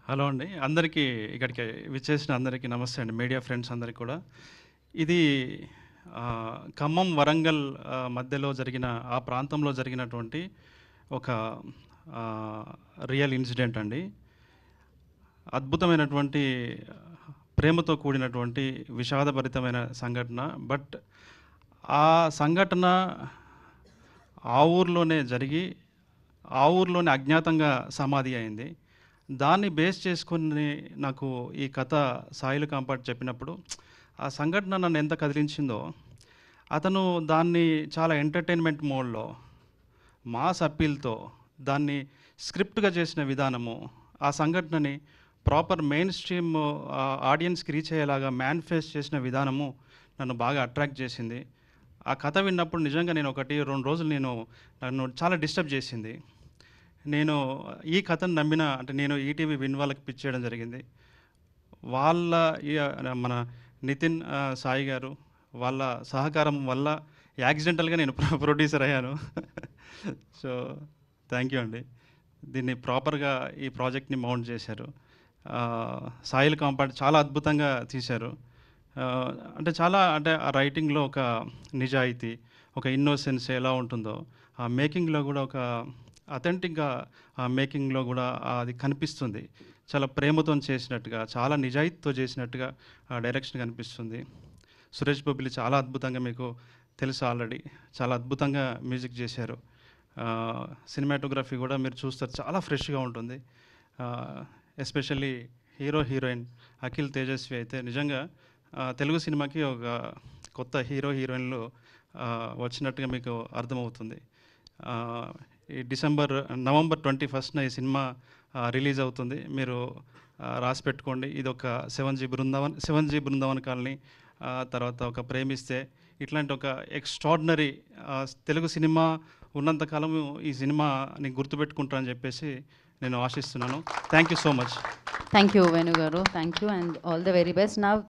Hello అండి. అందరికీ ఇక్కడికి విచ్చేసిన అందరికీ నమస్తే అండి. మీడియా ఫ్రెండ్స్ అందరికి కూడా. ఇది ఖమ్మం, వరంగల్ మధ్యలో జరిగిన ఆ ప్రాంతంలో జరిగినటువంటి ఒక ఆహ్, రియల్ ఇన్సిడెంట్ అండి. అద్భుతమైనటువంటి ప్రేమతో కూడినటువంటి విషాదభరితమైన సంఘటన. బట్ ఆ సంఘటన ఆ ఊర్లోనే జరిగి, ఆ ఊర్లోనే అజ్ఞాతంగా సమాధి అయింది. దాన్ని బేస్ చేసుకొని నాకు ఈ కథ సాయిలు కాంపాట్ చెప్పినప్పుడు ఆ సంఘటన నన్ను ఎంత కదిలించిందో, అతను దాన్ని చాలా ఎంటర్టైన్మెంట్ మోడ్‌లో, మాస్ అప్పీల్‌తో దాన్ని స్క్రిప్ట్‌గా చేసిన విధానము, ఆ సంఘటనని ప్రాపర్ మెయిన్ స్ట్రీమ్ ఆడియన్స్‌కి రీచ్ అయ్యేలాగా మేనిఫెస్ట్ చేసిన విధానము నన్ను బాగా అట్రాక్ట్ చేసింది. ఆ కథ విన్నప్పుడు నిజంగా నేను 2 రోజులు నన్ను చాలా డిస్టర్బ్ చేసింది. నేను ఈ కథను నమ్మిన అంటే నేను ఈటీవీ విన్ వాళ్ళకి పిచ్ చేయడం జరిగింది. వాళ్ళ ఈ మన నితిన్ సాయి గారు వాళ్ళ సహకారం వల్ల యాక్సిడెంటల్‌గా నేను ప్రొడ్యూసర్ అయ్యాను. సో, థ్యాంక్ యూ అండి. దీన్ని ప్రాపర్‌గా ఈ ప్రాజెక్ట్‌ని మౌంట్ చేశారు. సాయిల్ కాంపాట్ చాలా అద్భుతంగా తీశారు. అంటే చాలా అంటే ఆ రైటింగ్‌లో ఒక నిజాయితీ, ఒక ఇన్నోసెన్స్ ఎలా ఉంటుందో, ఆ మేకింగ్‌లో కూడా ఒక అథెంటిక్‌గా మేకింగ్‌లో కూడా అది కనిపిస్తుంది. చాలా ప్రేమతోని చేసినట్టుగా, చాలా నిజాయితీతో చేసినట్టుగా డైరెక్షన్ కనిపిస్తుంది. సురేష్ బొబ్బిలి చాలా అద్భుతంగా మీకు తెలుసు ఆల్రెడీ. చాలా అద్భుతంగా మ్యూజిక్ చేశారు. సినిమాటోగ్రఫీ కూడా మీరు చూస్తారు చాలా ఫ్రెష్‌గా ఉంటుంది. Especially hero, heroine Akhil, Tejaswi అయితే నిజంగా తెలుగు సినిమాకి ఒక కొత్త హీరో, హీరోయిన్‌లు వచ్చినట్టుగా మీకు అర్థమవుతుంది. ఈ నవంబర్ 21న ఈ సినిమా రిలీజ్ అవుతుంది. మీరు రాసి పెట్టుకోండి. ఇదొక 7జీ బృందావన్ కాలనీ, తర్వాత ఒక ప్రేమిస్తే, ఇట్లాంటి ఒక ఎక్స్ట్రార్డినరీ తెలుగు సినిమా ఉన్నంత కాలము ఈ సినిమాని గుర్తుపెట్టుకుంటారని చెప్పేసి నేను ఆశిస్తున్నాను. Thank you so much. Thank you, Venu garu. Thank you and all the very best. Now